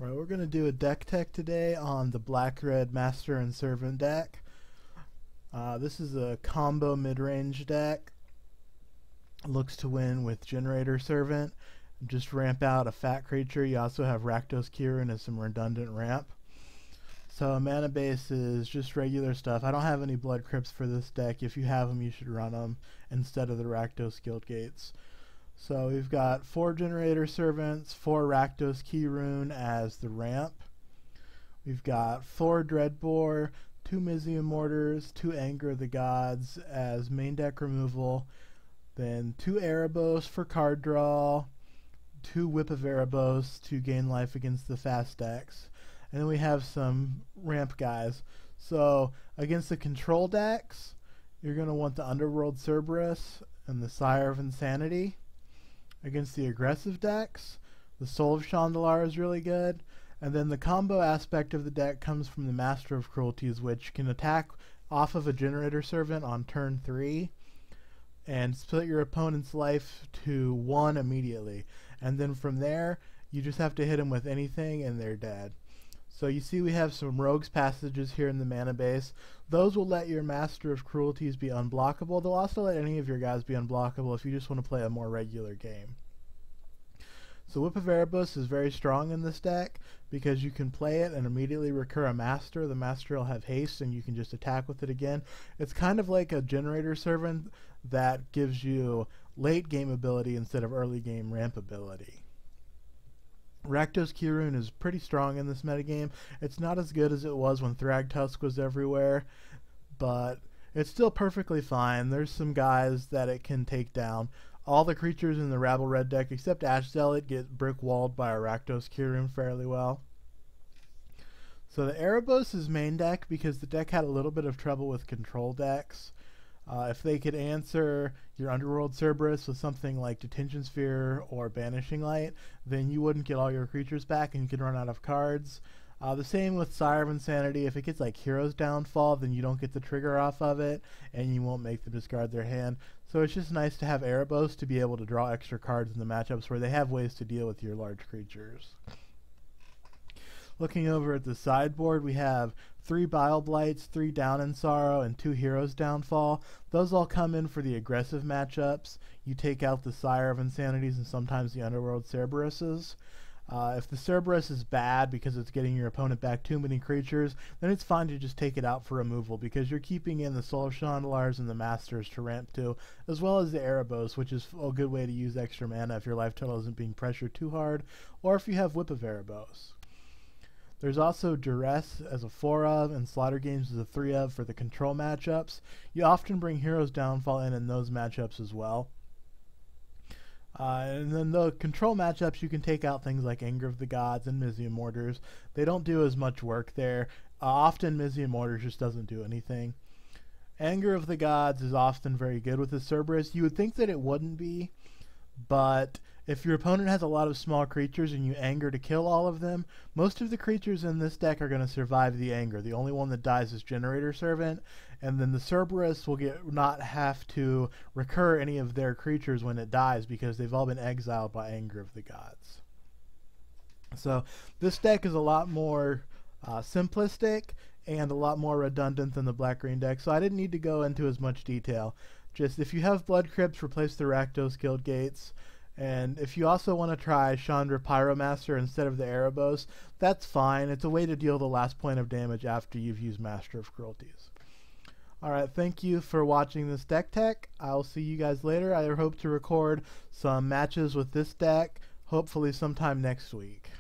Alright, we're going to do a deck tech today on the Black-Red Master and Servant deck. This is a combo mid-range deck. Looks to win with Generator Servant. Just ramp out a fat creature. You also have Rakdos Kirin and some redundant ramp. So a mana base is just regular stuff. I don't have any Blood Crypts for this deck. If you have them, you should run them instead of the Rakdos Guildgates. So we've got 4 Generator Servants, 4 Rakdos Kirun as the ramp. We've got 4 Dreadbore, 2 Mizzium Mortars, 2 Anger of the Gods as main deck removal, then 2 Erebos for card draw, 2 Whip of Erebos to gain life against the fast decks, and then we have some ramp guys. So against the control decks, you're going to want the Underworld Cerberus and the Sire of Insanity. Against the aggressive decks, the Soul of Chandalar is really good. And then the combo aspect of the deck comes from the Master of Cruelties, which can attack off of a Generator Servant on turn 3 and split your opponent's life to 1 immediately. And then from there, you just have to hit them with anything and they're dead. So you see we have some Rogue's Passages here in the mana base. Those will let your Master of Cruelties be unblockable. They'll also let any of your guys be unblockable if you just want to play a more regular game. So Whip of Erebos is very strong in this deck because you can play it and immediately recur a Master. The Master will have haste and you can just attack with it again. It's kind of like a Generator Servant that gives you late game ability instead of early game ramp ability. Rakdos Kirun is pretty strong in this metagame. It's not as good as it was when Thragtusk was everywhere, but it's still perfectly fine. There's some guys that it can take down. All the creatures in the Rabble Red deck except Ash Zealot get brick walled by a Rakdos Kirun fairly well. So the Erebos is main deck because the deck had a little bit of trouble with control decks. If they could answer your Underworld Cerberus with something like Detention Sphere or Banishing Light, then you wouldn't get all your creatures back and you could run out of cards. The same with Sire of Insanity. If it gets like Hero's Downfall, then you don't get the trigger off of it and you won't make them discard their hand. So it's just nice to have Erebos to be able to draw extra cards in the matchups where they have ways to deal with your large creatures. Looking over at the sideboard, we have 3 Bile Blights, 3 Down in Sorrow, and 2 Heroes Downfall. Those all come in for the aggressive matchups. You take out the Sire of Insanities and sometimes the Underworld Cerberuses. If the Cerberus is bad because it's getting your opponent back too many creatures, then it's fine to just take it out for removal because you're keeping in the Soul of Chandalars and the Masters to ramp to, as well as the Erebos, which is a good way to use extra mana if your life total isn't being pressured too hard, or if you have Whip of Erebos. There's also Duress as a 4 of and Slaughter Games as a 3 of for the control matchups. You often bring Heroes Downfall in those matchups as well. And then the control matchups, you can take out things like Anger of the Gods and Mizzium Mortars. They don't do as much work there. Often Mizzium Mortars just doesn't do anything. Anger of the Gods is often very good with the Cerberus. You would think that it wouldn't be, but if your opponent has a lot of small creatures and you anger to kill all of them, most of the creatures in this deck are going to survive the anger. The only one that dies is Generator Servant, and then the Cerberus will not have to recur any of their creatures when it dies because they've all been exiled by Anger of the Gods. So this deck is a lot more simplistic and a lot more redundant than the black-green deck, so I didn't need to go into as much detail. Just if you have Blood Crypts, replace the Rakdos Guildgates. And if you also want to try Chandra Pyromaster instead of the Erebos, that's fine. It's a way to deal the last point of damage after you've used Master of Cruelties. Alright, thank you for watching this deck tech. I'll see you guys later. I hope to record some matches with this deck, hopefully sometime next week.